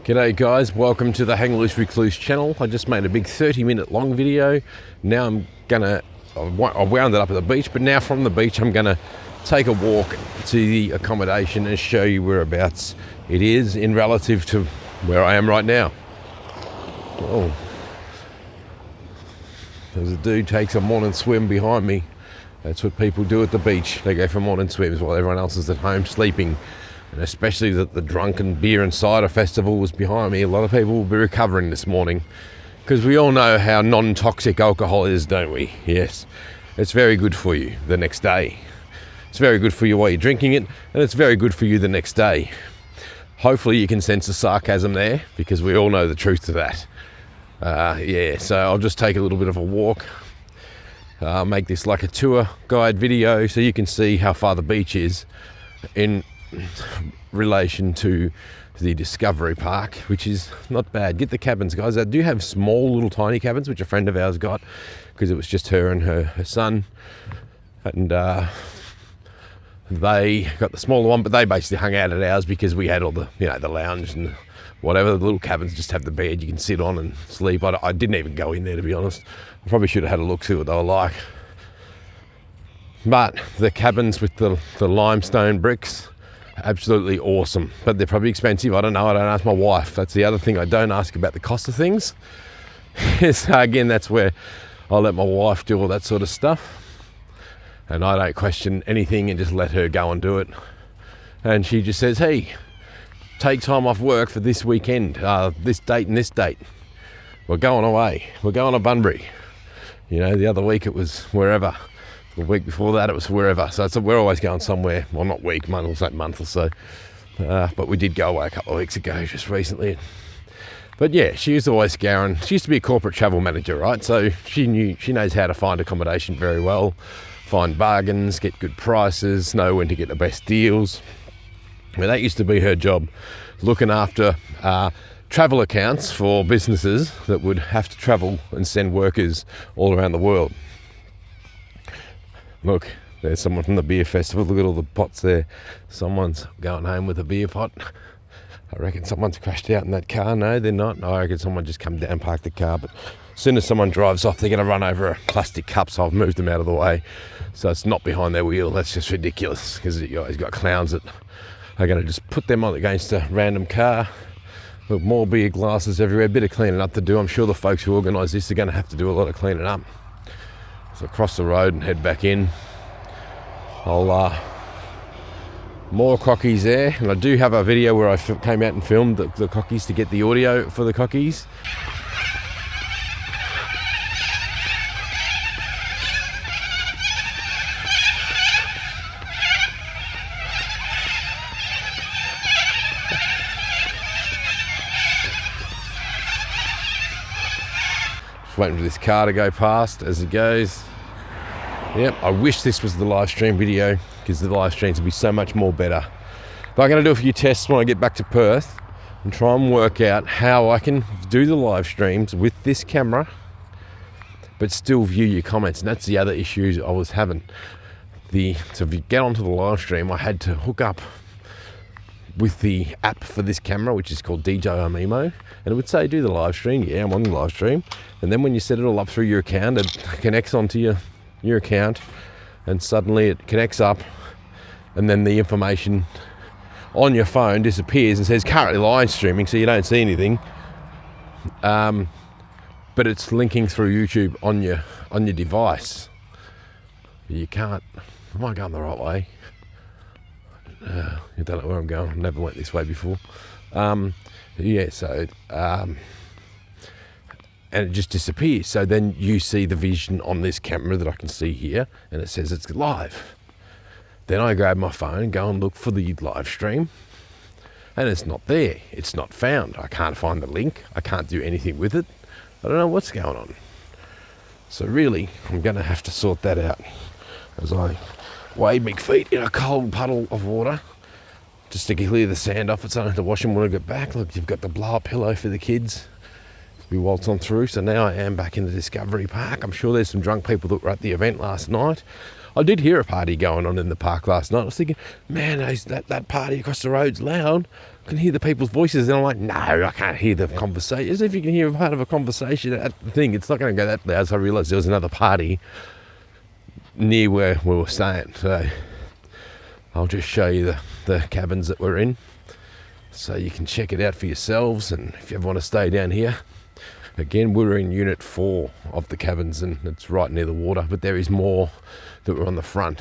G'day guys, welcome to the Hang Loose Recluse channel. I just made a big 30-minute long video. Now I wound it up at the beach, but now from the beach I'm gonna take a walk to the accommodation and show you whereabouts it is in relative to where I am right now. Oh, there's a dude takes a morning swim behind me. That's what people do at the beach. They go for morning swims while everyone else is at home sleeping. And especially that the drunken beer and cider festival was behind me. A lot of people will be recovering this morning because we all know how non-toxic alcohol is, don't we? Yes, it's very good for you the next day. It's very good for you while you're drinking it, and it's very good for you the next day. Hopefully you can sense the sarcasm there because we all know the truth to that. So I'll just take a little bit of a walk, make this like a tour guide video so you can see how far the beach is in relation to the Discovery Park, which is not bad. Get the cabins, guys. They do have small little tiny cabins, which a friend of ours got because it was just her and her son, and they got the smaller one, but they basically hung out at ours because we had all the, the lounge and whatever. The little cabins just have the bed you can sit on and sleep. I didn't even go in there, to be honest. I probably should have had a look, see what they were like. But the cabins with the limestone bricks, absolutely awesome, but they're probably expensive. I don't know. I don't ask my wife. That's the other thing. I don't ask about the cost of things. So again, that's where I'll let my wife do all that sort of stuff, and I don't question anything and just let her go and do it. And she just says, hey, take time off work for this weekend, this date and this date. We're going away. We're going to Bunbury. The other week it was wherever. The week before that it was wherever. So we're always going somewhere. Well, not week, month or so. But we did go away a couple of weeks ago, just recently. But yeah, she was always scouring. She used to be a corporate travel manager, right? So she knows how to find accommodation very well, find bargains, get good prices, know when to get the best deals. That used to be her job, looking after travel accounts for businesses that would have to travel and send workers all around the world. Look, there's someone from the beer festival. Look at all the pots there. Someone's going home with a beer pot. I reckon someone's crashed out in that car. No, they're not. I reckon someone just come down, parked the car. But as soon as someone drives off, they're going to run over a plastic cup, so I've moved them out of the way. So it's not behind their wheel. That's just ridiculous because you always got clowns that are going to just put them on against a random car. Look, more beer glasses everywhere. A bit of cleaning up to do. I'm sure the folks who organise this are going to have to do a lot of cleaning up. So cross the road and head back in. More cockies there, and I do have a video where I came out and filmed the cockies to get the audio for the cockies. Just waiting for this car to go past as it goes. Yep, I wish this was the live stream video because the live streams would be so much more better. But I'm going to do a few tests when I get back to Perth and try and work out how I can do the live streams with this camera but still view your comments. And that's the other issue I was having. So if you get onto the live stream, I had to hook up with the app for this camera, which is called DJI Mimo, and it would say do the live stream. Yeah, I'm on the live stream. And then when you set it all up through your account, it connects onto your account, and suddenly it connects up, and then the information on your phone disappears and says currently live streaming, so you don't see anything, but it's linking through YouTube on your device. You can't. Am I going the right way? I don't know where I'm going. I've never went this way before. And it just disappears. So then you see the vision on this camera that I can see here, and it says it's live. Then I grab my phone and go and look for the live stream, and it's not there. It's not found. I can't find the link. I can't do anything with it. I don't know what's going on. So really, I'm going to have to sort that out as I wade my feet in a cold puddle of water just to clear the sand off it so I don't have to wash them when I get back. Look, you've got the blow-up pillow for the kids. We waltz on through. So now I am back in the Discovery Park. I'm sure there's some drunk people that were at the event last night. I did hear a party going on in the park last night. I was thinking, man, that party across the road's loud. I can hear the people's voices, and I'm like, no, I can't hear the conversation. As if you can hear a part of a conversation at the thing, it's not going to go that loud. So I realised there was another party near where we were staying. So I'll just show you the cabins that we're in, so you can check it out for yourselves. And if you ever want to stay down here, again, we're in Unit 4 of the cabins, and it's right near the water, but there is more that were on the front.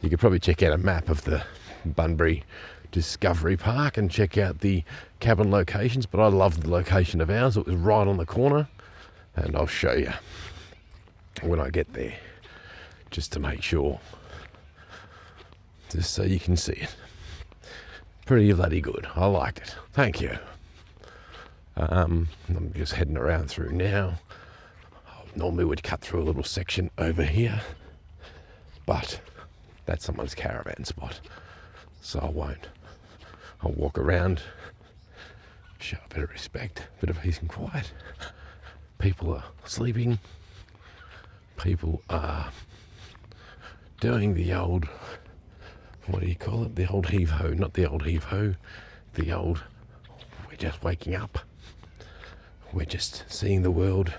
You could probably check out a map of the Bunbury Discovery Park and check out the cabin locations, but I love the location of ours. It was right on the corner, and I'll show you when I get there, just to make sure, just so you can see it. Pretty bloody good. I liked it. Thank you. I'm just heading around through now. Normally would cut through a little section over here, but that's someone's caravan spot, so I won't. I'll walk around, show a bit of respect, a bit of peace and quiet. People are sleeping. People are doing the old, what do you call it? The old heave-ho, not the old heave-ho, the old, we're just waking up. We're just seeing the world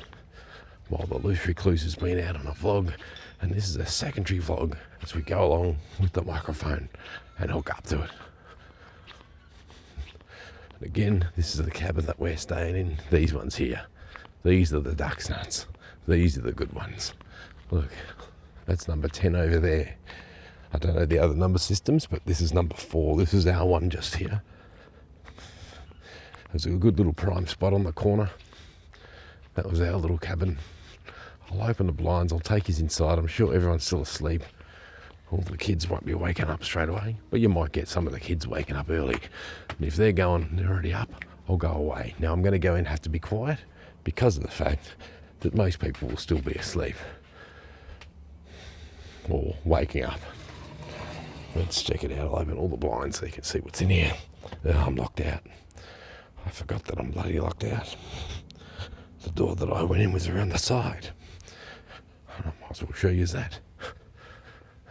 while the loose recluse has been out on a vlog, and this is a secondary vlog as we go along with the microphone and hook up to it. And again, this is the cabin that we're staying in. These ones here, these are the duck's nuts. These are the good ones. Look, that's number 10 over there. I don't know the other number systems, but this is number 4. This is our one just here. There's a good little prime spot on the corner. That was our little cabin. I'll open the blinds, I'll take you inside. I'm sure everyone's still asleep. All the kids won't be waking up straight away, but you might get some of the kids waking up early. And if they're already up, I'll go away. Now I'm going to go in and have to be quiet because of the fact that most people will still be asleep or waking up. Let's check it out. I'll open all the blinds so you can see what's in here. Oh, I'm locked out. I forgot that I'm bloody locked out. The door that I went in was around the side. I might as well show you that.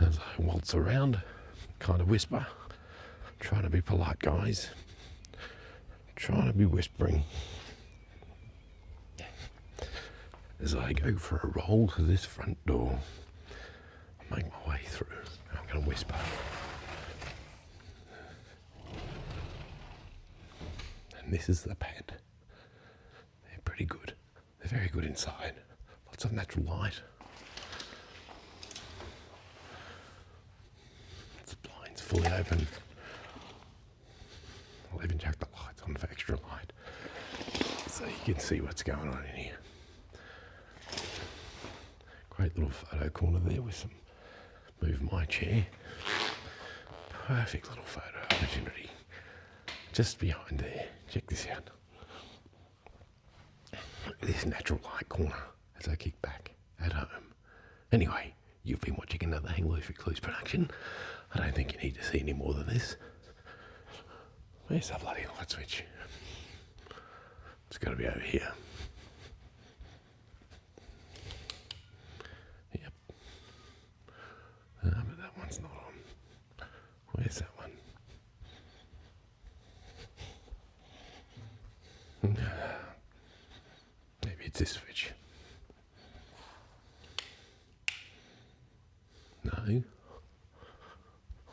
As I waltz around, kind of whisper, trying to be polite, guys. Trying to be whispering. As I go for a roll to this front door, I make my way through. I'm going to whisper. And this is the pad. They're pretty good. They're very good inside. Lots of natural light. The blinds fully open. I'll even chuck the lights on for extra light, so you can see what's going on in here. Great little photo corner there with some, move my chair. Perfect little photo opportunity. Just behind there. Check this out. This natural light corner as I kick back at home. Anyway, you've been watching another Hang Loose Recluse production. I don't think you need to see any more than this. Where's the bloody light switch? It's got to be over here. Yep. But that one's not on. Where's that one? Maybe it's this switch. No.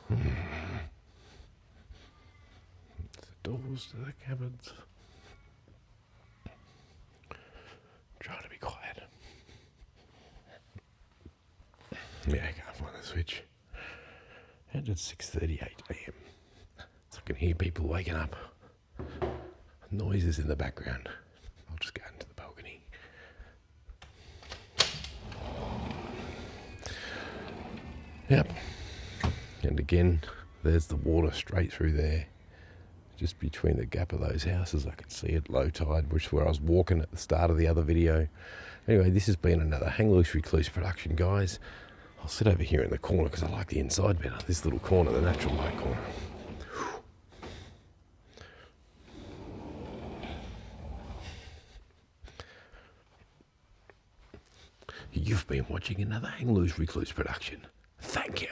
It's the doors to the cabins. Trying to be quiet. Yeah, I can't find the switch. And it's 6:38 a.m. So I can hear people waking up. Noises in the background. I'll just go into the balcony. Yep. And again, there's the water straight through there. Just between the gap of those houses, I can see it low tide, which is where I was walking at the start of the other video. Anyway, this has been another Hang Loose Recluse production, guys. I'll sit over here in the corner because I like the inside better. This little corner, the natural light corner. You've been watching another Hang Loose Recluse production. Thank you.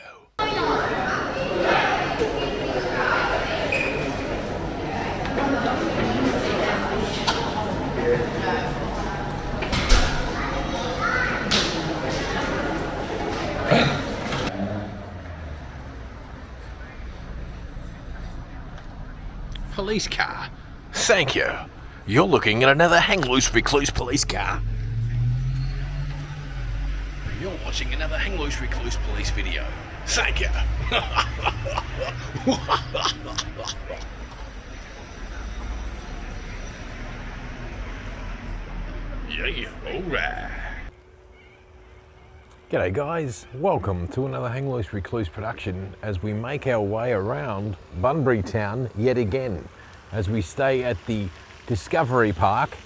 Police car. Thank you. You're looking at another hang loose recluse police car. You're watching another hang loose recluse police video. Thank you. Yeah, alright. G'day guys, welcome to another Hang Loose Recluse production as we make our way around Bunbury town yet again, as we stay at the Discovery Park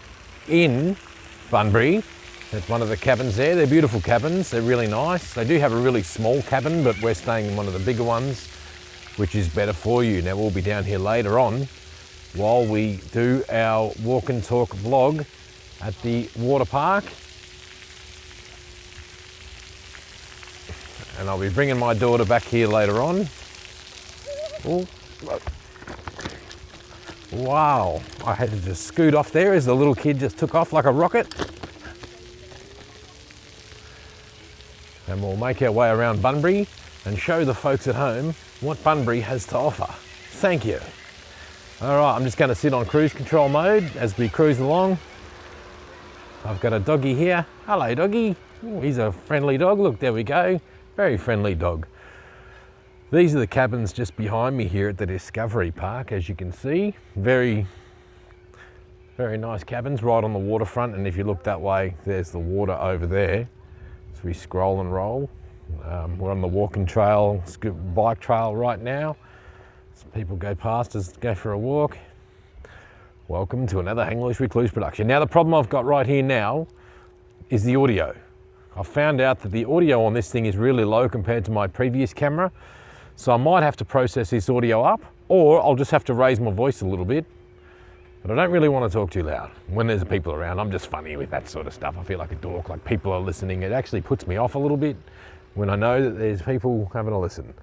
in Bunbury. That's one of the cabins there. They're beautiful cabins, they're really nice. They do have a really small cabin, but we're staying in one of the bigger ones, which is better for you. Now we'll be down here later on while we do our walk and talk vlog at the water park. And I'll be bringing my daughter back here later on. Oh, wow, I had to just scoot off there as the little kid just took off like a rocket. And we'll make our way around Bunbury and show the folks at home what Bunbury has to offer. Thank you. All right, I'm just going to sit on cruise control mode as we cruise along. I've got a doggy here. Hello, doggy. Oh, he's a friendly dog. Look, there we go. Very friendly dog. These are the cabins just behind me here at the Discovery Park, as you can see. Very, very nice cabins right on the waterfront. And if you look that way, there's the water over there. So we scroll and roll. We're on the walking trail, bike trail right now. So people go past us, go for a walk. Welcome to another Hang Loose Recluse production. Now the problem I've got right here now is the audio. I found out that the audio on this thing is really low compared to my previous camera. So I might have to process this audio up, or I'll just have to raise my voice a little bit. But I don't really want to talk too loud when there's people around. I'm just funny with that sort of stuff. I feel like a dork, like people are listening. It actually puts me off a little bit when I know that there's people having a listen.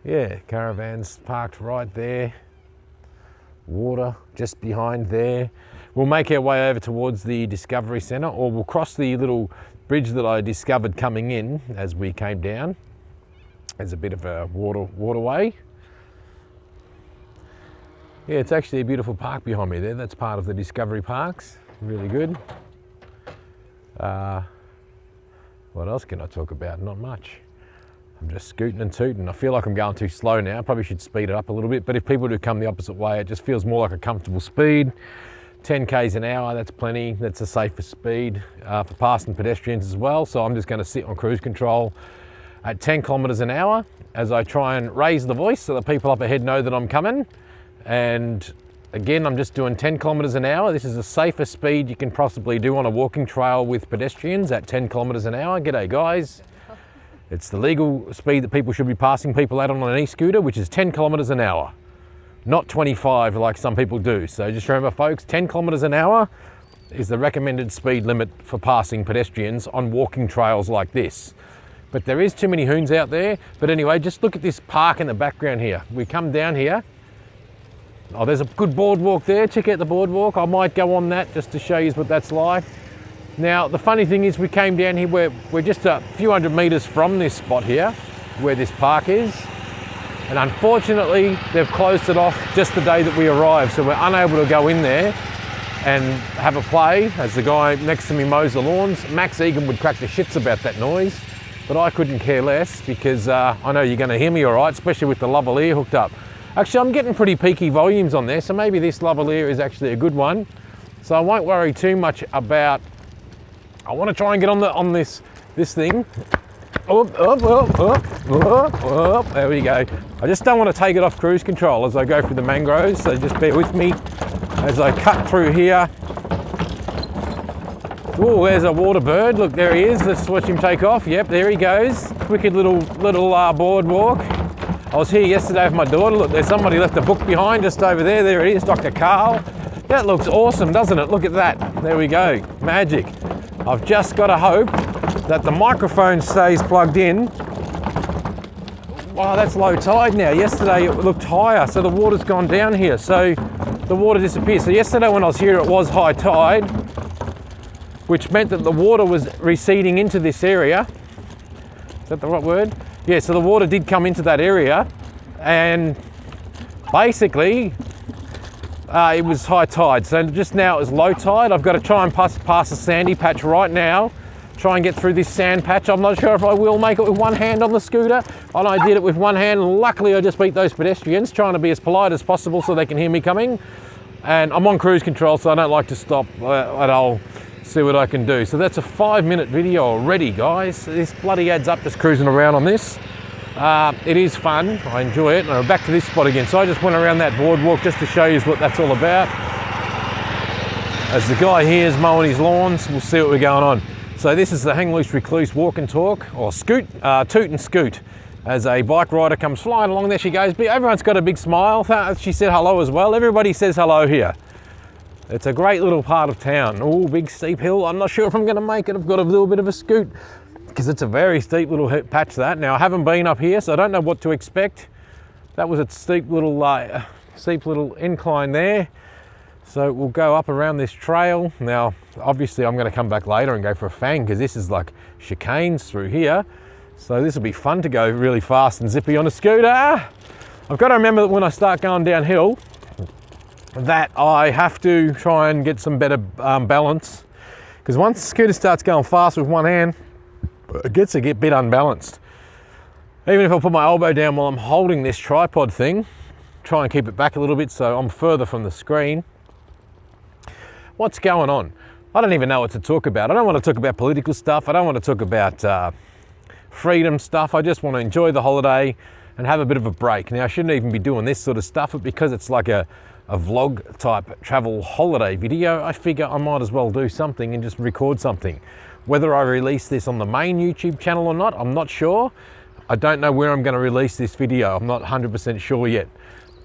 Yeah, caravans parked right there. Water just behind there. We'll make our way over towards the Discovery Centre, or we'll cross the little bridge that I discovered coming in as we came down. There's a bit of a waterway. Yeah, it's actually a beautiful park behind me there. That's part of the Discovery Parks. Really good. What else can I talk about? Not much. I'm just scooting and tooting. I feel like I'm going too slow now. I probably should speed it up a little bit, but if people do come the opposite way, it just feels more like a comfortable speed. 10 k's an hour, that's plenty. That's a safer speed for passing pedestrians as well. So I'm just going to sit on cruise control at 10 kilometers an hour as I try and raise the voice so that people up ahead know that I'm coming. And again, I'm just doing 10 kilometers an hour. This is the safest speed you can possibly do on a walking trail with pedestrians at 10 kilometers an hour. G'day guys. It's the legal speed that people should be passing people out on an e-scooter, which is 10 kilometers an hour. Not 25 like some people do. So just remember folks, 10 kilometers an hour is the recommended speed limit for passing pedestrians on walking trails like this. But there is too many hoons out there. But anyway, just look at this park in the background here. We come down here. Oh, there's a good boardwalk there. Check out the boardwalk. I might go on that just to show you what that's like. Now, the funny thing is we came down here, we're just a few hundred meters from this spot here, where this park is. And unfortunately, they've closed it off just the day that we arrived. So we're unable to go in there and have a play as the guy next to me mows the lawns. Max Egan would crack the shits about that noise, but I couldn't care less because I know you're gonna hear me all right, especially with the lavalier hooked up. Actually, I'm getting pretty peaky volumes on there, so maybe this lavalier is actually a good one. So I won't worry too much about, I wanna try and get on this thing. There we go. I just don't want to take it off cruise control as I go through the mangroves, so just bear with me as I cut through here. Oh, there's a water bird. Look, there he is. Let's watch him take off. Yep, there he goes. Wicked little boardwalk. I was here yesterday with my daughter. Look, there's somebody left a book behind just over there. There it is, Dr. Carl. That looks awesome, doesn't it? Look at that. There we go. Magic. I've just got to hope that the microphone stays plugged in. Wow, that's low tide now. Yesterday it looked higher, so the water's gone down here. So the water disappears. So yesterday when I was here, it was high tide, which meant that the water was receding into this area. Is that the right word? Yeah, so the water did come into that area, and basically it was high tide. So just now it was low tide. I've got to try and pass a sandy patch right now, try and get through this sand patch. I'm not sure if I will make it with one hand on the scooter. I did it with one hand, and luckily I just beat those pedestrians, trying to be as polite as possible so they can hear me coming. And I'm on cruise control, so I don't like to stop at all. See what I can do. So that's a 5-minute video already, guys. This bloody adds up just cruising around on this. It is fun, I enjoy it. And I'm back to this spot again. So I just went around that boardwalk just to show you what that's all about. As the guy here is mowing his lawns, we'll see what we're going on. So this is the Hang Loose Recluse walk and talk, or toot and scoot. As a bike rider comes flying along, there she goes. Everyone's got a big smile. She said hello as well. Everybody says hello here. It's a great little part of town. Oh, big steep hill. I'm not sure if I'm going to make it. I've got a little bit of a scoot because it's a very steep little patch that. Now, I haven't been up here, so I don't know what to expect. That was a steep little incline there. So we'll go up around this trail. Now, obviously, I'm going to come back later and go for a fang because this is like chicanes through here. So this will be fun to go really fast and zippy on a scooter. I've got to remember that when I start going downhill, that I have to try and get some better balance, because once the scooter starts going fast with one hand, it gets a bit unbalanced. Even if I put my elbow down while I'm holding this tripod thing, try and keep it back a little bit so I'm further from the screen. What's going on? I don't even know what to talk about. I don't want to talk about political stuff. I don't want to talk about freedom stuff. I just want to enjoy the holiday and have a bit of a break. Now, I shouldn't even be doing this sort of stuff, but because it's like a vlog type travel holiday video, I figure I might as well do something and just record something. Whether I release this on the main YouTube channel or not, I'm not sure. I don't know where I'm going to release this video. I'm not 100% sure yet.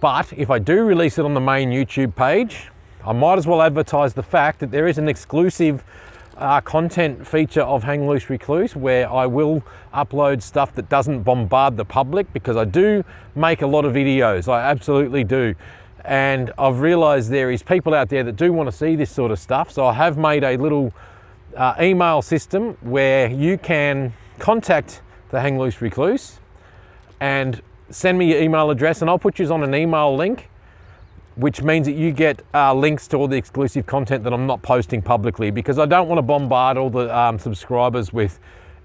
But if I do release it on the main YouTube page, I might as well advertise the fact that there is an exclusive content feature of Hang Loose Recluse where I will upload stuff that doesn't bombard the public, because I do make a lot of videos. I absolutely do. And I've realized there is people out there that do want to see this sort of stuff. So I have made a little email system where you can contact the Hang Loose Recluse and send me your email address, and I'll put you on an email link, which means that you get links to all the exclusive content that I'm not posting publicly, because I don't want to bombard all the subscribers with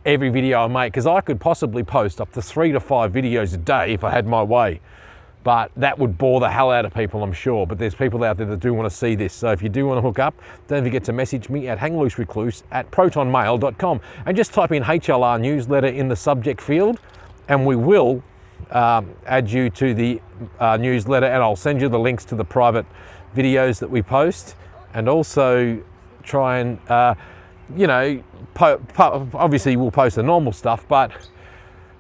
every video I make, because I could possibly post up to 3 to 5 videos a day if I had my way. But that would bore the hell out of people, I'm sure. But there's people out there that do want to see this. So if you do want to hook up, don't forget to message me at hanglooserecluse@protonmail.com and just type in HLR newsletter in the subject field, and we will add you to the newsletter, and I'll send you the links to the private videos that we post, and also try and, obviously we'll post the normal stuff, but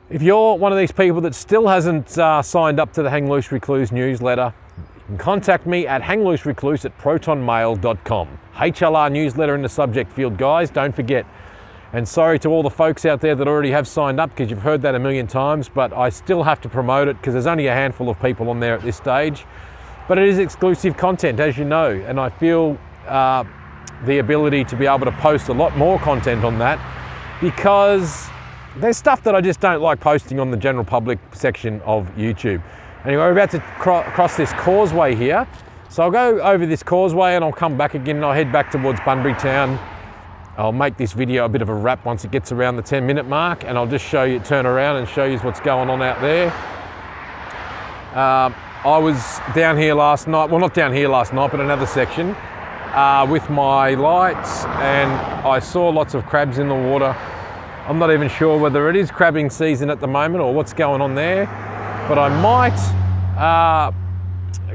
if you're one of these people that still hasn't signed up to the Hang Loose Recluse newsletter, you can contact me at hanglooserecluse@protonmail.com. HLR newsletter in the subject field, guys, don't forget. And sorry to all the folks out there that already have signed up, because you've heard that a million times, but I still have to promote it because there's only a handful of people on there at this stage. But it is exclusive content, as you know, and I feel the ability to be able to post a lot more content on that, because there's stuff that I just don't like posting on the general public section of YouTube. Anyway, we're about to cross this causeway here. So I'll go over this causeway and I'll come back again and I'll head back towards Bunbury town. I'll make this video a bit of a wrap once it gets around the 10-minute mark, and I'll just show you, turn around and show you what's going on out there. I was down here last night, well, not down here last night, but another section with my lights, and I saw lots of crabs in the water. I'm not even sure whether it is crabbing season at the moment or what's going on there, but I might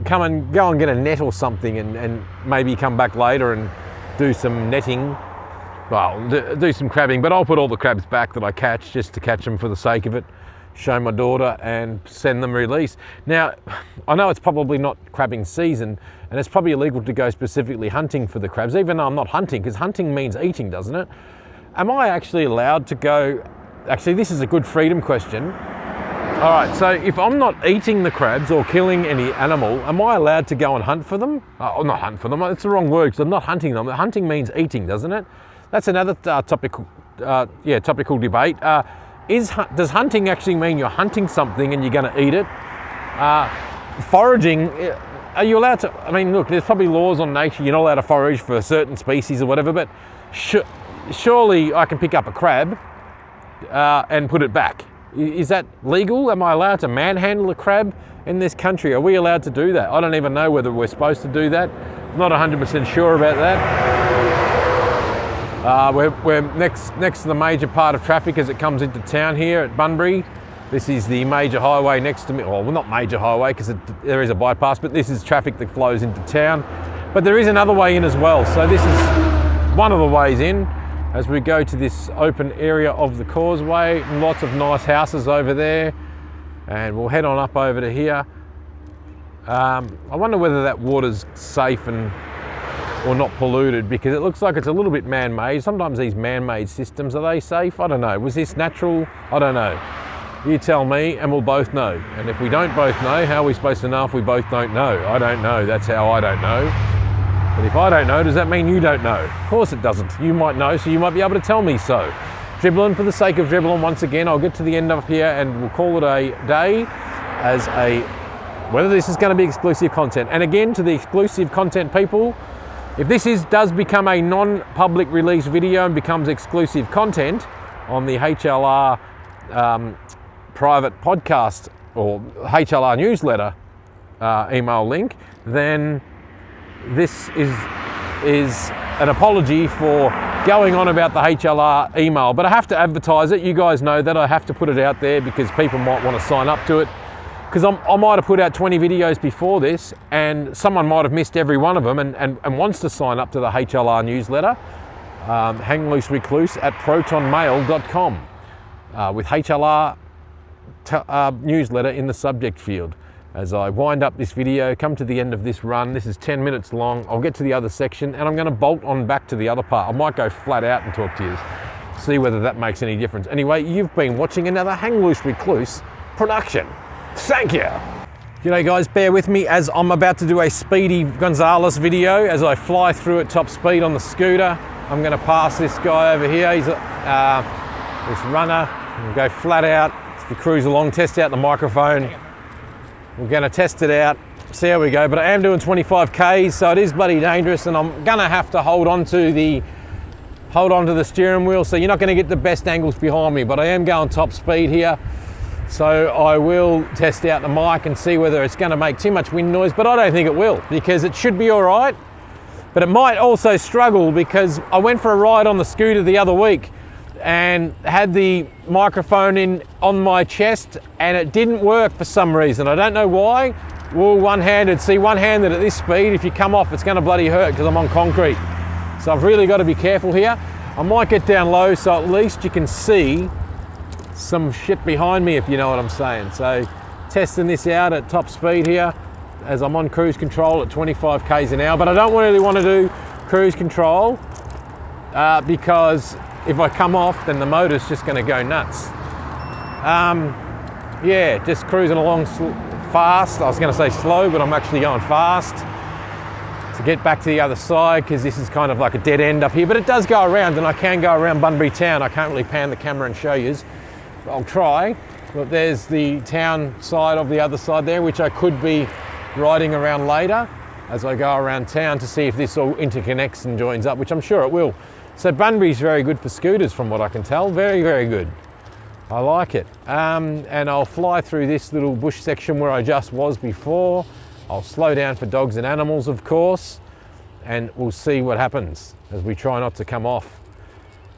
come and go and get a net or something, and maybe come back later and do some netting. Well, do some crabbing, but I'll put all the crabs back that I catch, just to catch them for the sake of it, show my daughter and send them release. Now, I know it's probably not crabbing season, and it's probably illegal to go specifically hunting for the crabs, even though I'm not hunting, because hunting means eating, doesn't it? Am I actually allowed to go? Actually, this is a good freedom question. All right, so if I'm not eating the crabs or killing any animal, am I allowed to go and hunt for them? Not hunt for them, it's the wrong word, because I'm not hunting them. Hunting means eating, doesn't it? That's another topical debate. Does hunting actually mean you're hunting something and you're going to eat it? Foraging, are you allowed to? I mean, look, there's probably laws on nature. You're not allowed to forage for a certain species or whatever, but surely I can pick up a crab and put it back. Is that legal? Am I allowed to manhandle a crab in this country? Are we allowed to do that? I don't even know whether we're supposed to do that. I'm not 100% sure about that. We're next to the major part of traffic as it comes into town here at Bunbury. This is the major highway next to me. Well, not major highway because there is a bypass, but this is traffic that flows into town. But there is another way in as well. So this is one of the ways in. As we go to this open area of the causeway, lots of nice houses over there, and we'll head on up over to here. I wonder whether that water's safe or not polluted, because it looks like it's a little bit man-made. Sometimes these man-made systems, are they safe? I don't know. Was this natural? I don't know. You tell me and we'll both know. And if we don't both know, how are we supposed to know if we both don't know? I don't know. That's how I don't know. But if I don't know, does that mean you don't know? Of course it doesn't. You might know, so you might be able to tell me so. Dribbling for the sake of dribbling once again. I'll get to the end up here and we'll call it a day as whether this is going to be exclusive content. And again, to the exclusive content people, if this does become a non-public release video and becomes exclusive content on the HLR private podcast or HLR newsletter email link, then this is an apology for going on about the HLR email, but I have to advertise it. You guys know that I have to put it out there because people might want to sign up to it. Because I might have put out 20 videos before this and someone might have missed every one of them and wants to sign up to the HLR newsletter, hang loose recluse at protonmail.com with HLR newsletter in the subject field. As I wind up this video, come to the end of this run, this is 10 minutes long, I'll get to the other section and I'm going to bolt on back to the other part. I might go flat out and talk to you, see whether that makes any difference. Anyway, you've been watching another Hang Loose Recluse production. Thank you. G'day guys, bear with me as I'm about to do a Speedy Gonzalez video as I fly through at top speed on the scooter. I'm going to pass this guy over here, he's this runner, and go flat out, to cruise along, test out the microphone. We're going to test it out, see how we go, but I am doing 25 Ks, so it is bloody dangerous, and I'm going to have to hold on to the steering wheel, so you're not going to get the best angles behind me, but I am going top speed here, so I will test out the mic and see whether it's going to make too much wind noise, but I don't think it will, because it should be all right, but it might also struggle, because I went for a ride on the scooter the other week, and had the microphone on my chest and it didn't work for some reason. I don't know why. Well, one-handed at this speed, if you come off, it's gonna bloody hurt because I'm on concrete. So I've really got to be careful here. I might get down low so at least you can see some shit behind me, if you know what I'm saying. So testing this out at top speed here as I'm on cruise control at 25 Ks an hour, but I don't really want to do cruise control because if I come off, then the motor's just going to go nuts. Yeah, just cruising along fast. I was going to say slow, but I'm actually going fast to get back to the other side because this is kind of like a dead end up here, but it does go around and I can go around Bunbury town. I can't really pan the camera and show you. I'll try, but there's the town side of the other side there, which I could be riding around later as I go around town to see if this all interconnects and joins up, which I'm sure it will. So Bunbury's very good for scooters from what I can tell, very, very good. I like it. And I'll fly through this little bush section where I just was before. I'll slow down for dogs and animals, of course, and we'll see what happens as we try not to come off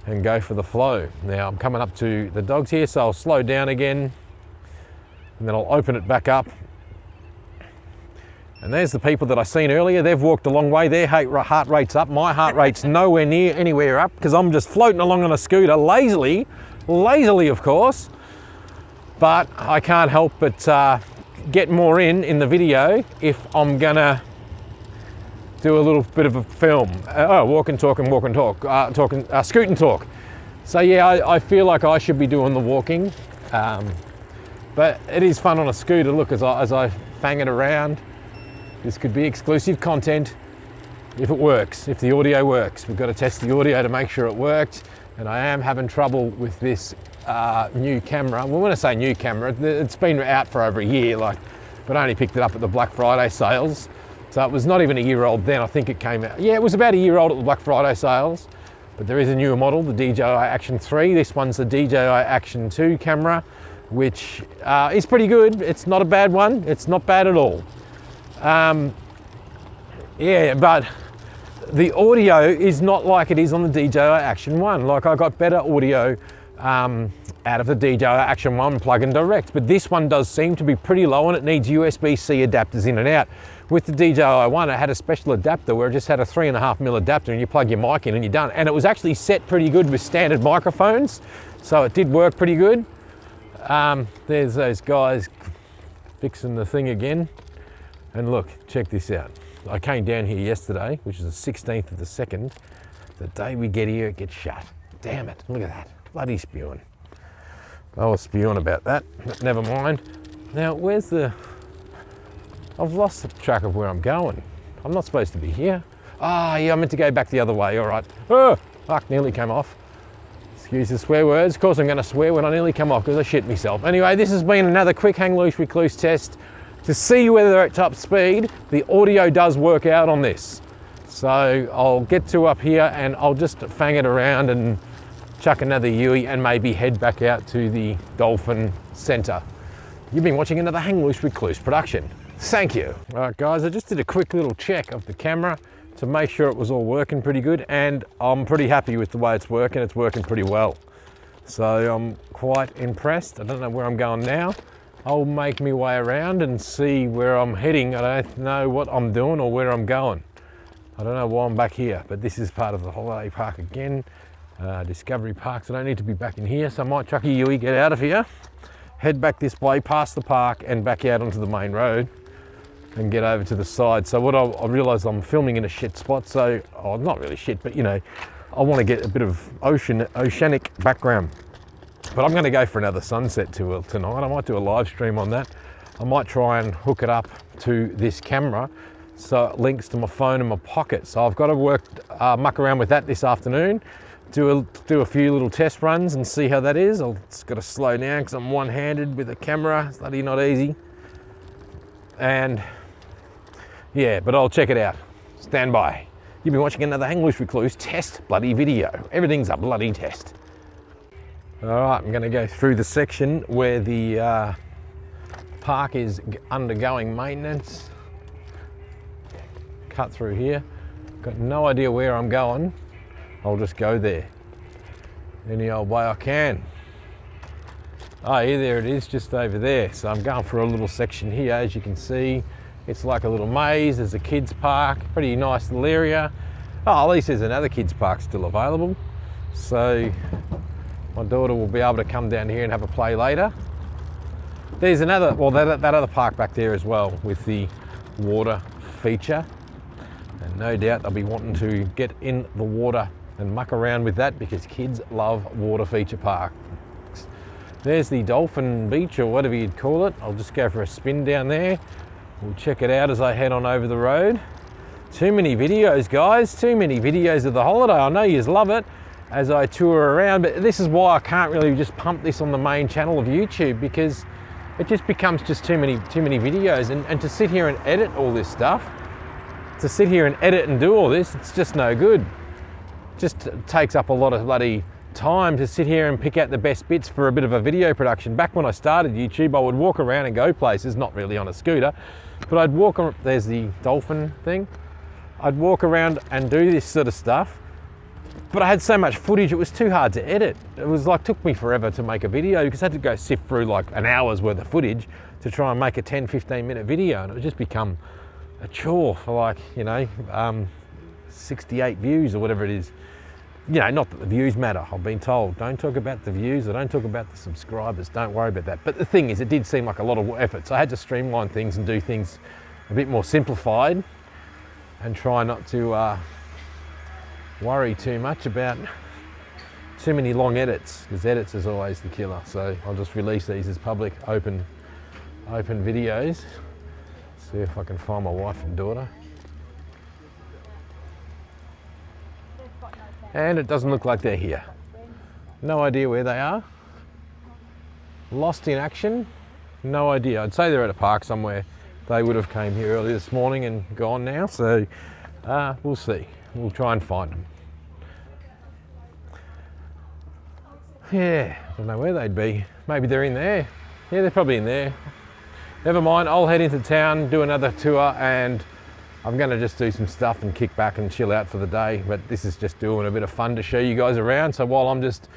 and go for the flow. Now I'm coming up to the dogs here, so I'll slow down again and then I'll open it back up. And there's the people that I seen earlier. They've walked a long way. Their heart rate's up. My heart rate's nowhere near anywhere up because I'm just floating along on a scooter, lazily of course. But I can't help but get more in the video if I'm gonna do a little bit of a film. Walk and talk, scoot and talk. So yeah, I feel like I should be doing the walking. But it is fun on a scooter. Look, as I fang it around, this could be exclusive content if it works, if the audio works. We've got to test the audio to make sure it worked. And I am having trouble with this new camera. Well, when I say new camera, it's been out for over a year, but I only picked it up at the Black Friday sales. So it was not even a year old then. I think it came out. Yeah, it was about a year old at the Black Friday sales. But there is a newer model, the DJI Action 3. This one's the DJI Action 2 camera, which is pretty good. It's not a bad one. It's not bad at all. Yeah, but the audio is not like it is on the DJI Action 1. Like, I got better audio out of the DJI Action 1 plug-in direct, but this one does seem to be pretty low and it needs USB-C adapters in and out. With the DJI 1, it had a special adapter where it just had a 3.5mm adapter and you plug your mic in and you're done. And it was actually set pretty good with standard microphones, so it did work pretty good. There's those guys fixing the thing again. And look, check this out. I came down here yesterday, which is the 16th of the 2nd. The day we get here, it gets shut. Damn it, look at that, bloody spewing. I was spewing about that, but never mind. Now, I've lost the track of where I'm going. I'm not supposed to be here. Ah, yeah, I meant to go back the other way, all right. Oh, fuck, nearly came off. Excuse the swear words. Of course I'm gonna swear when I nearly come off because I shit myself. Anyway, this has been another quick hang loose recluse test to see whether at top speed, the audio does work out on this. So I'll get to up here and I'll just fang it around and chuck another Yui and maybe head back out to the Dolphin Centre. You've been watching another Hang Loose Recluse production. Thank you. All right, guys, I just did a quick little check of the camera to make sure it was all working pretty good, and I'm pretty happy with the way it's working. It's working pretty well. So I'm quite impressed. I don't know where I'm going now. I'll make my way around and see where I'm heading. I don't know what I'm doing or where I'm going. I don't know why I'm back here, but this is part of the holiday park again. Discovery Park, so I don't need to be back in here. So I might chuck a Yui, get out of here, head back this way, past the park and back out onto the main road and get over to the side. So what I realise I'm filming in a shit spot, so, oh, not really shit, but you know, I want to get a bit of oceanic background. But I'm going to go for another sunset tour tonight. I might do a live stream on that. I might try and hook it up to this camera so it links to my phone in my pocket. So I've got to muck around with that this afternoon, do a few little test runs and see how that is. I've just got to slow down because I'm one-handed with a camera. It's bloody not easy. And yeah, but I'll check it out. Stand by. You've been watching another Hang Loose Recluse test bloody video. Everything's a bloody test. All right, I'm going to go through the section where the park is undergoing maintenance. Cut through here. Got no idea where I'm going. I'll just go there any old way I can. Oh yeah, there it is, just over there. So I'm going for a little section here. As you can see, it's like a little maze. There's a kids park, pretty nice little area. Oh, at least there's another kids park still available. So my daughter will be able to come down here and have a play later. There's another, well, that other park back there as well with the water feature. And no doubt they'll be wanting to get in the water and muck around with that because kids love water feature parks. There's the Dolphin Beach or whatever you'd call it. I'll just go for a spin down there. We'll check it out as I head on over the road. Too many videos, guys. Too many videos of the holiday. I know yous love it as I tour around, but this is why I can't really just pump this on the main channel of YouTube because it just becomes just too many videos. And to sit here and edit all this stuff, to sit here and edit and do all this, it's just no good. Just takes up a lot of bloody time to sit here and pick out the best bits for a bit of a video production. Back when I started YouTube, I would walk around and go places, not really on a scooter, but I'd walk around, there's the dolphin thing. I'd walk around and do this sort of stuff, but I had so much footage, it was too hard to edit. It was like, took me forever to make a video because I had to go sift through like an hour's worth of footage to try and make a 10-15 minute video, and it would just become a chore for like, you know, 68 views or whatever it is. You know, not that the views matter, I've been told. Don't talk about the views, or don't talk about the subscribers, don't worry about that. But the thing is, it did seem like a lot of effort, so I had to streamline things and do things a bit more simplified and try not to worry too much about too many long edits, because edits is always the killer. So I'll just release these as public, open videos. See if I can find my wife and daughter. And it doesn't look like they're here. No idea where they are. Lost in action. No idea. I'd say they're at a park somewhere. They would have came here early this morning and gone now. So we'll see. We'll try and find them. Yeah, I don't know where they'd be. Maybe they're in there. Yeah, they're probably in there. Never mind, I'll head into town, do another tour, and I'm gonna just do some stuff and kick back and chill out for the day. But this is just doing a bit of fun to show you guys around. So while I'm just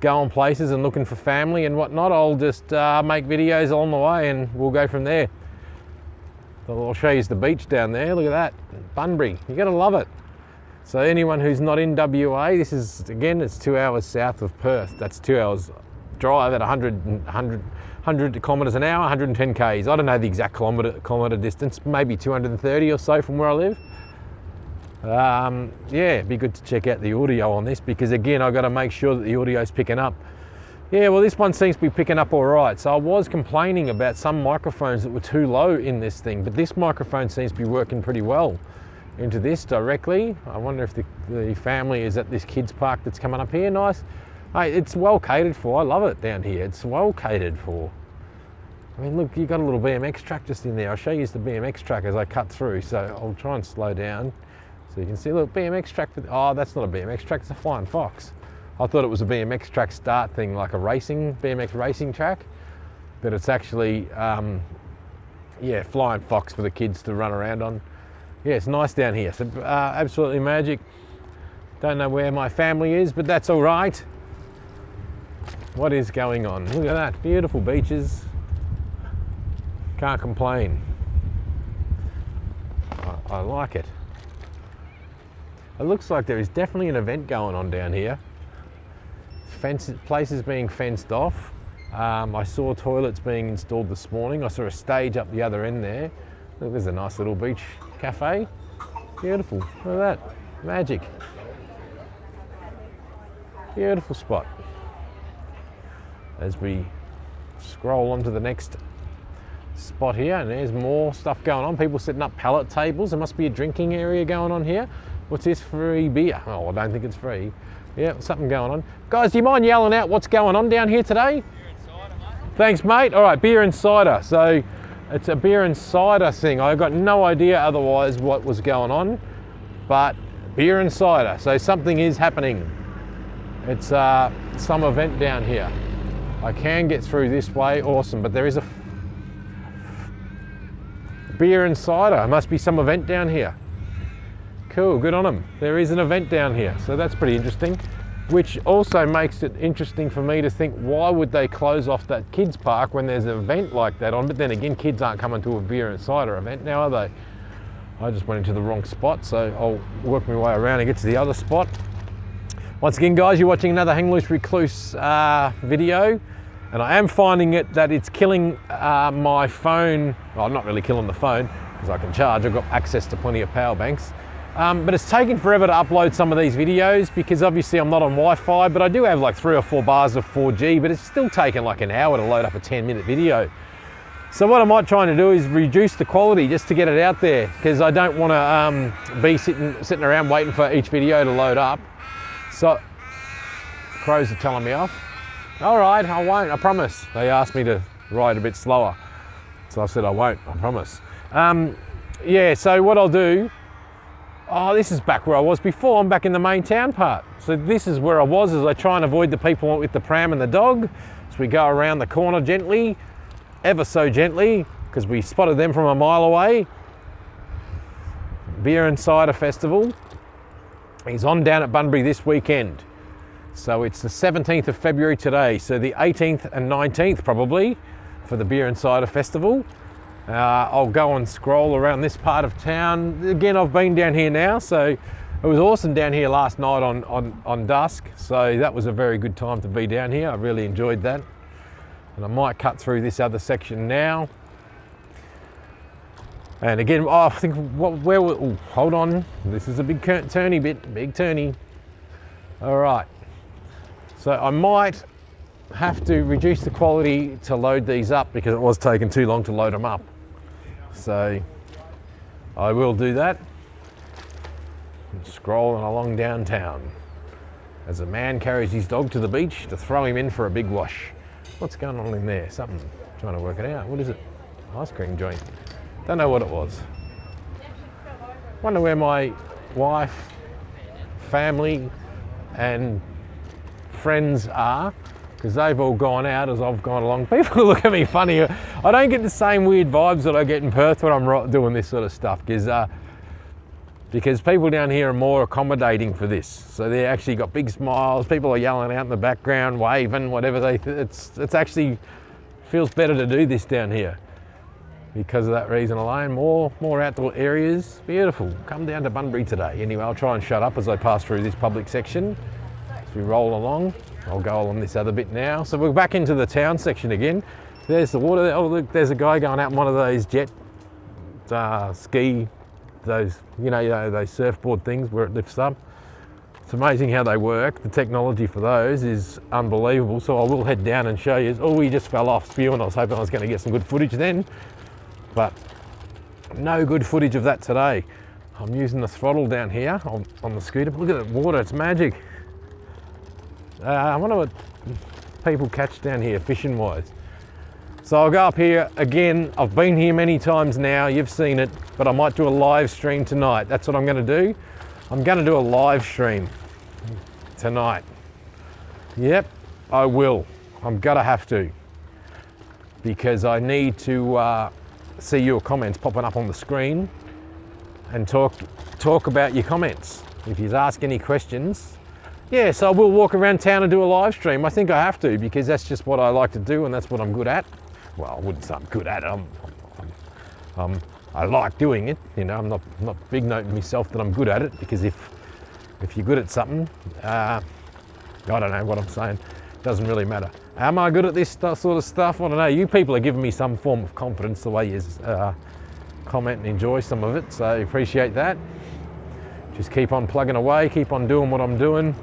going places and looking for family and whatnot, I'll just make videos along the way and we'll go from there. So I'll show you the beach down there. Look at that, Bunbury. You gotta love it. So anyone who's not in WA, this is, again, it's 2 hours south of Perth. That's 2 hours drive at 100 kilometres an hour, 110 k's. I don't know the exact kilometre distance, maybe 230 or so from where I live. Yeah, it'd be good to check out the audio on this, because again, I've got to make sure that the audio's picking up. Yeah, well, this one seems to be picking up all right. So I was complaining about some microphones that were too low in this thing, but this microphone seems to be working pretty well into this directly. I wonder if the family is at this kids park that's coming up here. Nice. Hey, it's well catered for. I love it down here. It's well catered for. I mean, look, you've got a little BMX track just in there. I'll show you the BMX track as I cut through. So I'll try and slow down so you can see. Look, BMX track. Oh, that's not a BMX track. It's a Flying Fox. I thought it was a BMX track start thing, like a BMX racing track, but it's actually, yeah, Flying Fox for the kids to run around on. Yeah, it's nice down here. So absolutely magic. Don't know where my family is, but that's all right. What is going on? Look at that, beautiful beaches. Can't complain. I like it. It looks like there is definitely an event going on down here. Places being fenced off. I saw toilets being installed this morning. I saw a stage up the other end there. Look, there's a nice little beach cafe. Beautiful. Look at that. Magic. Beautiful spot. As we scroll on to the next spot here, and there's more stuff going on. People setting up pallet tables. There must be a drinking area going on here. What's this? Free beer. Oh, I don't think it's free. Yeah, something going on. Guys, do you mind yelling out what's going on down here today? Beer and cider, mate. Thanks, mate. All right, beer and cider. So it's a beer and cider thing. I got no idea otherwise what was going on, but beer and cider. So something is happening. It's some event down here. I can get through this way, awesome, but there is a beer and cider. There must be some event down here. Cool, good on them. There is an event down here, so that's pretty interesting, which also makes it interesting for me to think, why would they close off that kids park when there's an event like that on? But then again, kids aren't coming to a beer and cider event now, are they? I just went into the wrong spot, so I'll work my way around and get to the other spot. Once again, guys, you're watching another Hang Loose Recluse video, and I am finding that it's killing my phone. Well, not really killing the phone, because I can charge. I've got access to plenty of power banks. But it's taken forever to upload some of these videos, because obviously I'm not on Wi-Fi, but I do have like 3 or 4 bars of 4G, but it's still taken like an hour to load up a 10-minute video. So what I might try to do is reduce the quality just to get it out there, because I don't want to be sitting around waiting for each video to load up. So crows are telling me off. All right, I won't, I promise. They asked me to ride a bit slower, so I said I won't, I promise. Yeah, so what I'll do, oh, this is back where I was before. I'm back in the main town part. So this is where I was as I try and avoid the people with the pram and the dog. So we go around the corner gently, ever so gently, because we spotted them from a mile away. Beer and Cider Festival is on down at Bunbury this weekend. So it's the 17th of February today. So the 18th and 19th probably for the Beer and Cider Festival. I'll go and scroll around this part of town. Again, I've been down here now, so it was awesome down here last night on dusk. So that was a very good time to be down here. I really enjoyed that. And I might cut through this other section now. And again, oh, I think, hold on. This is a big turny bit, big turny. All right. So I might have to reduce the quality to load these up because it was taking too long to load them up. So I will do that. I'm scrolling along downtown as a man carries his dog to the beach to throw him in for a big wash. What's going on in there? Something, trying to work it out. What is it? Ice cream joint. Don't know what it was. Wonder where my wife, family and friends are, because they've all gone out as I've gone along. People look at me funny. I don't get the same weird vibes that I get in Perth when I'm doing this sort of stuff, because people down here are more accommodating for this. So they actually got big smiles. People are yelling out in the background, waving, whatever it's actually feels better to do this down here because of that reason alone. More outdoor areas. Beautiful. Come down to Bunbury today. Anyway, I'll try and shut up as I pass through this public section. As we roll along, I'll go along this other bit now. So we're back into the town section again. There's the water. Oh, look, there's a guy going out in one of those jet ski, those, those surfboard things where it lifts up. It's amazing how they work. The technology for those is unbelievable. So I will head down and show you. Oh, he just fell off spewing. I was hoping I was going to get some good footage then, but no good footage of that today. I'm using the throttle down here on the scooter. Look at the water, it's magic. I wonder what people catch down here fishing wise. So I'll go up here again. I've been here many times now, you've seen it, but I might do a live stream tonight. That's what I'm going to do. I'm going to do a live stream tonight. Yep, I will. I'm going to have to, because I need to see your comments popping up on the screen and talk about your comments. If you ask any questions, yeah, so I will walk around town and do a live stream. I think I have to, because that's just what I like to do and that's what I'm good at. Well, I wouldn't say I'm good at it. I like doing it. I'm not big noting myself that I'm good at it, because if you're good at something, I don't know what I'm saying. Doesn't really matter. Am I good at this sort of stuff? I don't know. You people are giving me some form of confidence the way you comment and enjoy some of it, so I appreciate that. Just keep on plugging away, keep on doing what I'm doing.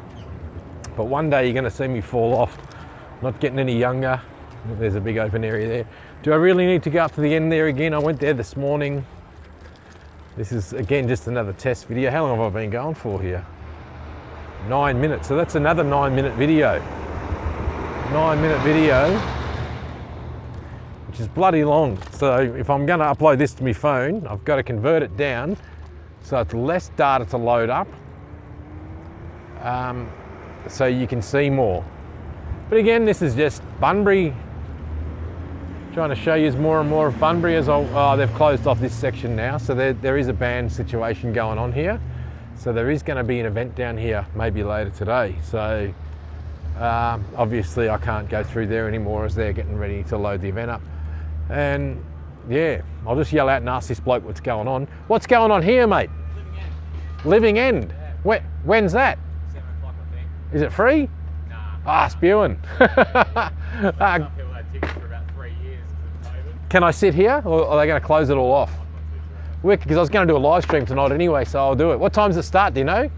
But one day you're going to see me fall off. Not getting any younger. There's a big open area there. Do I really need to go up to the end there again? I went there this morning. This is again just another test video. How long have I been going for here? 9 minutes. So that's another 9-minute video. 9-minute video, which is bloody long. So if I'm going to upload this to my phone, I've got to convert it down so it's less data to load up, so you can see more. But again, this is just Bunbury. Trying to show you more and more of Bunbury as they've closed off this section now. So there is a band situation going on here. So there is going to be an event down here maybe later today. So obviously I can't go through there anymore as they're getting ready to load the event up. And yeah, I'll just yell out and ask this bloke what's going on. What's going on here, mate? Living End. Yeah. When's that? 7 o'clock, I think. Is it free? Nah. Spewing. Some people had tickets for about 3 years because of COVID. Can I sit here, or are they going to close it all off? Because I was going to do a live stream tonight anyway, so I'll do it. What time does it start, do you know? I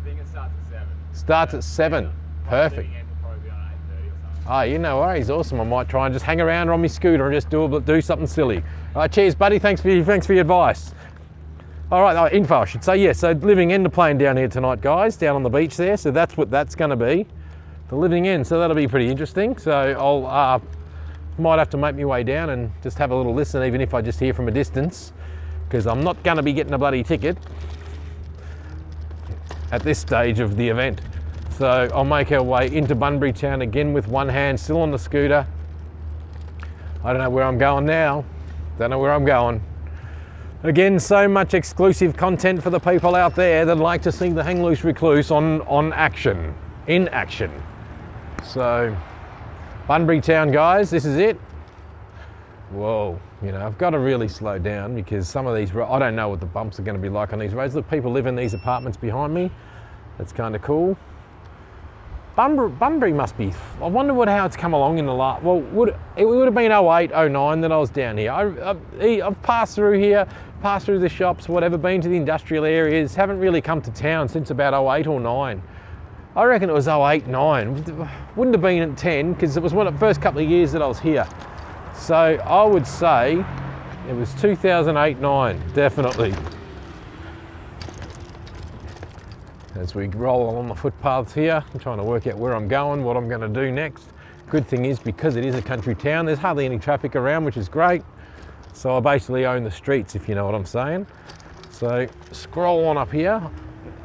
think it starts at 7. Starts at 7. Perfect. Living End will probably be on 8:30 or something. You know worries, awesome. I might try and just hang around on my scooter and just do something silly. All right, cheers, buddy. Thanks for your advice. All right, info I should say. Yeah, so Living End are playing down here tonight, guys, down on the beach there. So that's what that's going to be, the Living End. So that'll be pretty interesting. So I'll might have to make my way down and just have a little listen, even if I just hear from a distance, because I'm not going to be getting a bloody ticket at this stage of the event. So I'll make our way into Bunbury town again with one hand still on the scooter. I don't know where I'm going now. Don't know where I'm going. Again, so much exclusive content for the people out there that like to see the Hang Loose Recluse in action. So, Bunbury town, guys, this is it. Whoa, I've got to really slow down because some of these, I don't know what the bumps are going to be like on these roads. Look, people live in these apartments behind me. That's kind of cool. Bunbury must be, I wonder how it's come along in the last, well, it would have been 08, 09 that I was down here. I've passed through here, passed through the shops, whatever, been to the industrial areas, haven't really come to town since about 08 or 09. I reckon it was 08, 09. Wouldn't have been at 10 because it was one of the first couple of years that I was here. So I would say it was 2008, 9, definitely. As we roll along the footpaths here, I'm trying to work out where I'm going, what I'm going to do next. Good thing is, because it is a country town, there's hardly any traffic around, which is great. So I basically own the streets, if you know what I'm saying. So scroll on up here.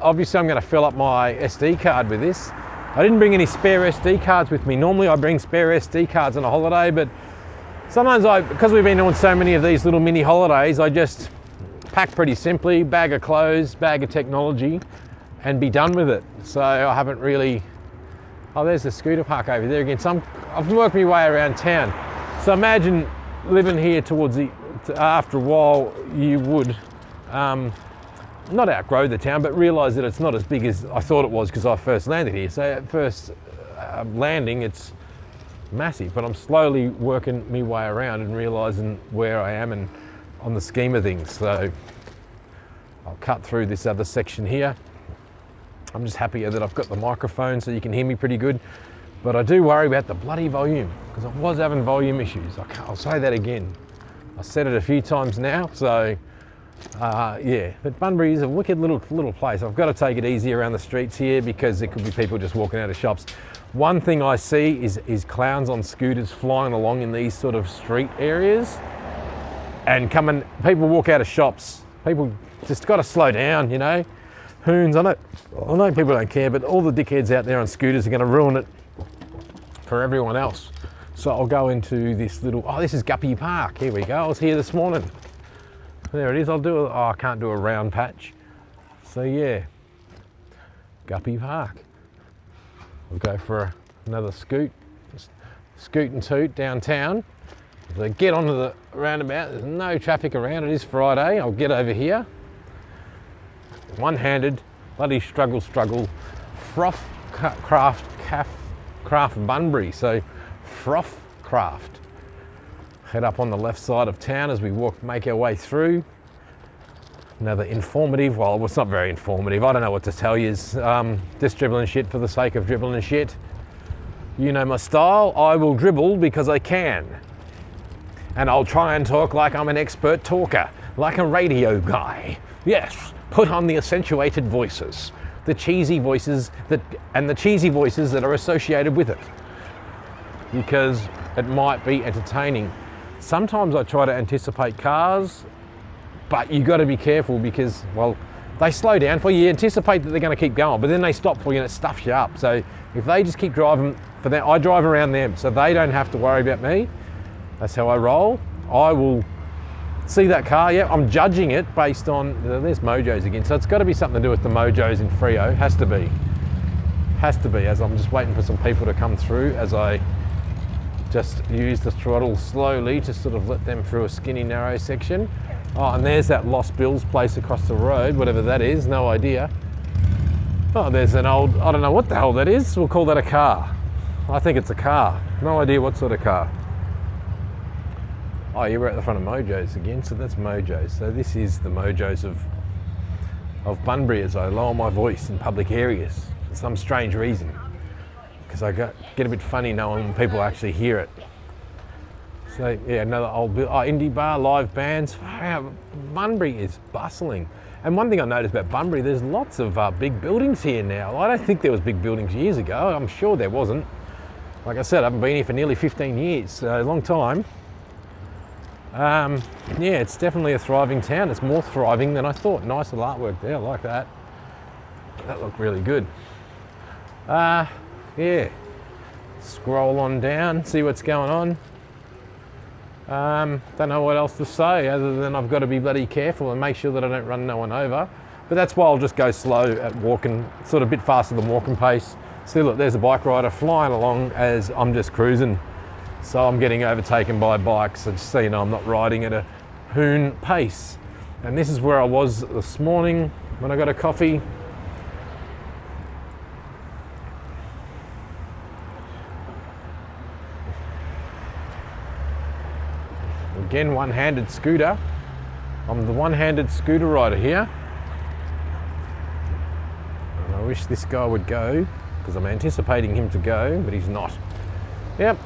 Obviously I'm going to fill up my SD card with this. I didn't bring any spare SD cards with me. Normally I bring spare SD cards on a holiday, but sometimes because we've been doing so many of these little mini holidays, I just pack pretty simply, bag of clothes, bag of technology, and be done with it. So I haven't really, oh, there's the scooter park over there again. So I've worked my way around town. So imagine living here towards after a while, you would not outgrow the town, but realise that it's not as big as I thought it was because I first landed here. So at first landing, it's massive, but I'm slowly working my way around and realising where I am and on the scheme of things. So I'll cut through this other section here. I'm just happier that I've got the microphone so you can hear me pretty good, but I do worry about the bloody volume because I was having volume issues. I'll say that again. I said it a few times now, so yeah. But Bunbury is a wicked little place. I've got to take it easy around the streets here because there could be people just walking out of shops. One thing I see is clowns on scooters flying along in these sort of street areas and people walk out of shops. People just got to slow down, you know. Hoons, I know people don't care, but all the dickheads out there on scooters are going to ruin it for everyone else. So I'll go into this little, oh, this is Guppy Park. Here we go. I was here this morning. There it is. I can't do a round patch. So yeah, Guppy Park. We'll go for another scoot and toot downtown. So get onto the roundabout. There's no traffic around. It is Friday. I'll get over here. One-handed, bloody struggle, froth craft Bunbury, so froth craft. Head up on the left side of town as we make our way through. Another informative, well, it's not very informative, I don't know what to tell you. Just dribbling shit for the sake of dribbling shit. You know my style, I will dribble because I can. And I'll try and talk like I'm an expert talker, like a radio guy. Yes. Put on the accentuated voices, the cheesy voices that are associated with it, because it might be entertaining. Sometimes I try to anticipate cars, but you got to be careful because, well, they slow down for you. You anticipate that they're going to keep going, but then they stop for you and it stuffs you up. So if they just keep driving for them, I drive around them, so they don't have to worry about me. That's how I roll. I will see that car, yeah, I'm judging it based on, there's Mojos again, so it's got to be something to do with the Mojos in Freo, has to be, as I'm just waiting for some people to come through as I just use the throttle slowly to sort of let them through a skinny narrow section. Oh, and there's that Lost Bills place across the road, whatever that is, no idea. Oh, there's an old, I don't know what the hell that is, we'll call that a car. I think it's a car, no idea what sort of car. Oh, you were at the front of Mojos again, so that's Mojos. So this is the Mojos of Bunbury as I lower my voice in public areas for some strange reason. Because I get a bit funny knowing when people actually hear it. So yeah, another old indie bar, live bands. Wow, Bunbury is bustling. And one thing I noticed about Bunbury, there's lots of big buildings here now. I don't think there was big buildings years ago. I'm sure there wasn't. Like I said, I haven't been here for nearly 15 years, so a long time. Yeah, it's definitely a thriving town. It's more thriving than I thought. Nice little artwork there, I like that. That looked really good. Yeah, scroll on down, see what's going on. Don't know what else to say other than I've got to be bloody careful and make sure that I don't run no one over. But that's why I'll just go slow at walking, sort of a bit faster than walking pace. See, look, there's a bike rider flying along as I'm just cruising. So I'm getting overtaken by bikes, and just so you know, I'm not riding at a hoon pace. And this is where I was this morning when I got a coffee. Again, one-handed scooter. I'm the one-handed scooter rider here. And I wish this guy would go because I'm anticipating him to go, but he's not. Yep,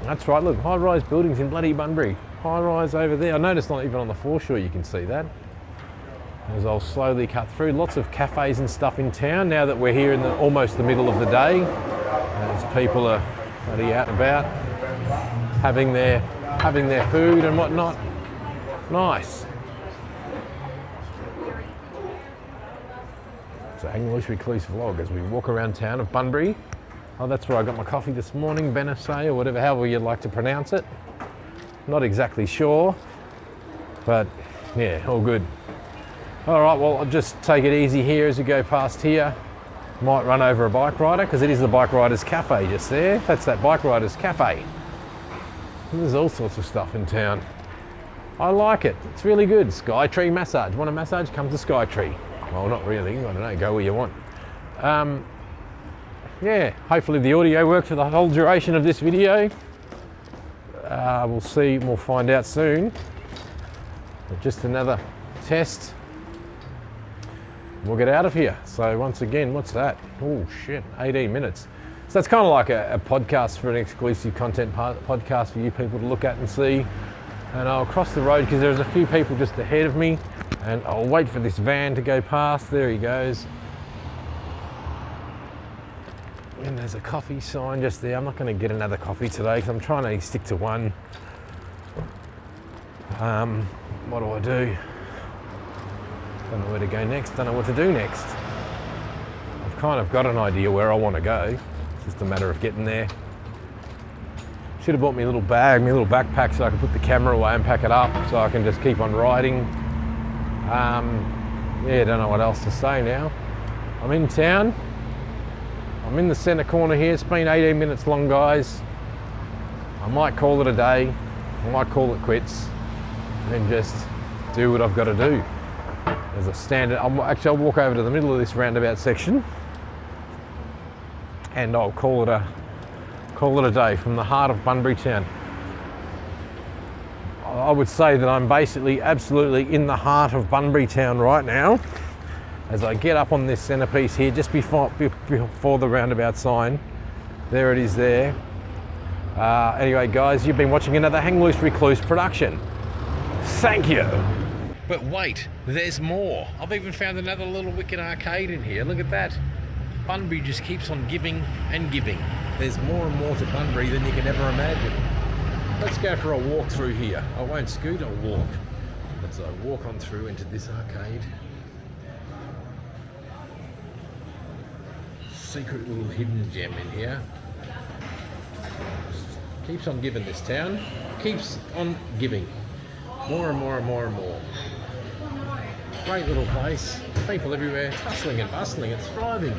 that's right. Look, high-rise buildings in bloody Bunbury. High-rise over there. I noticed not even on the foreshore you can see that. As I'll slowly cut through, lots of cafes and stuff in town now that we're here in almost the middle of the day. As people are bloody out and about, having their food and whatnot. Nice. It's a Hang Loose Recluse vlog as we walk around town of Bunbury. Oh, that's where I got my coffee this morning, Benessay, or whatever, however you'd like to pronounce it. Not exactly sure, but yeah, all good. All right, well, I'll just take it easy here as we go past here. Might run over a bike rider, because it is the Bike Riders Cafe just there. That's that Bike Riders Cafe. And there's all sorts of stuff in town. I like it, it's really good. Skytree massage. Want a massage? Come to Skytree. Well, not really, I don't know, go where you want. Yeah, hopefully the audio works for the whole duration of this video. We'll see, we'll find out soon. But just another test. We'll get out of here. So once again, what's that? Oh shit, 18 minutes. So that's kind of like a podcast for an exclusive content podcast for you people to look at and see. And I'll cross the road because there's a few people just ahead of me, and I'll wait for this van to go past. There he goes. And there's a coffee sign just there. I'm not going to get another coffee today because I'm trying to stick to one. What do I do? Don't know where to go next, don't know what to do next. I've kind of got an idea where I want to go. It's just a matter of getting there. Should have bought me a little bag, my little backpack, so I can put the camera away and pack it up so I can just keep on riding. Yeah, don't know what else to say now. I'm in town. I'm in the centre corner here. It's been 18 minutes long, guys. I might call it a day. I might call it quits and just do what I've got to do. As a standard, I'll walk over to the middle of this roundabout section and I'll call it a day from the heart of Bunbury town. I would say that I'm basically absolutely in the heart of Bunbury town right now as I get up on this centrepiece here just before the roundabout sign. There it is there. Anyway guys, you've been watching another Hang Loose Recluse production. Thank you. But wait, there's more. I've even found another little wicked arcade in here. Look at that. Bunbury just keeps on giving and giving. There's more and more to Bunbury than you can ever imagine. Let's go for a walk through here. I won't scoot, I'll walk. As I walk on through into this arcade. Secret little hidden gem in here. Keeps on giving, this town. Keeps on giving. More and more and more and more. Great little place. People everywhere. It's hustling and bustling. It's thriving.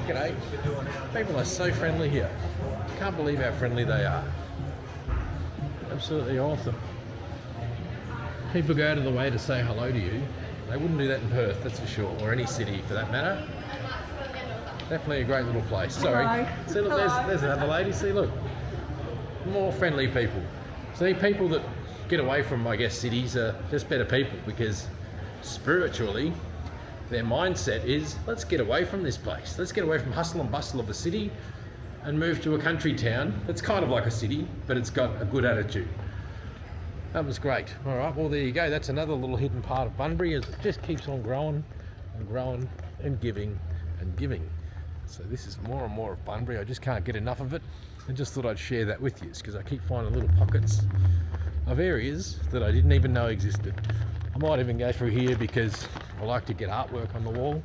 G'day. People are so friendly here. Can't believe how friendly they are. Absolutely awesome. People go out of the way to say hello to you. They wouldn't do that in Perth, that's for sure, or any city for that matter. Definitely a great little place. Sorry. Hello. See, look, there's another lady. See, look. More friendly people. See, people that get away from, I guess, cities are just better people because spiritually, their mindset is, let's get away from this place. Let's get away from hustle and bustle of the city and move to a country town that's kind of like a city, but it's got a good attitude. That was great. All right, well, there you go. That's another little hidden part of Bunbury as it just keeps on growing and growing and giving and giving. So this is more and more of Bunbury. I just can't get enough of it. I just thought I'd share that with you because I keep finding little pockets of areas that I didn't even know existed. I might even go through here because I like to get artwork on the wall,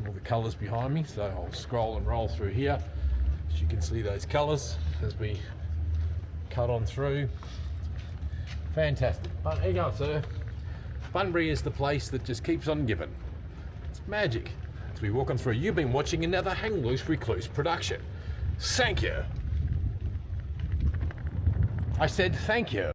all the colours behind me, so I'll scroll and roll through here. As you can see those colours as we cut on through. Fantastic. But here you go, sir. Bunbury is the place that just keeps on giving. It's magic. As we walk on through, you've been watching another Hang Loose Recluse production. Thank you. I said thank you.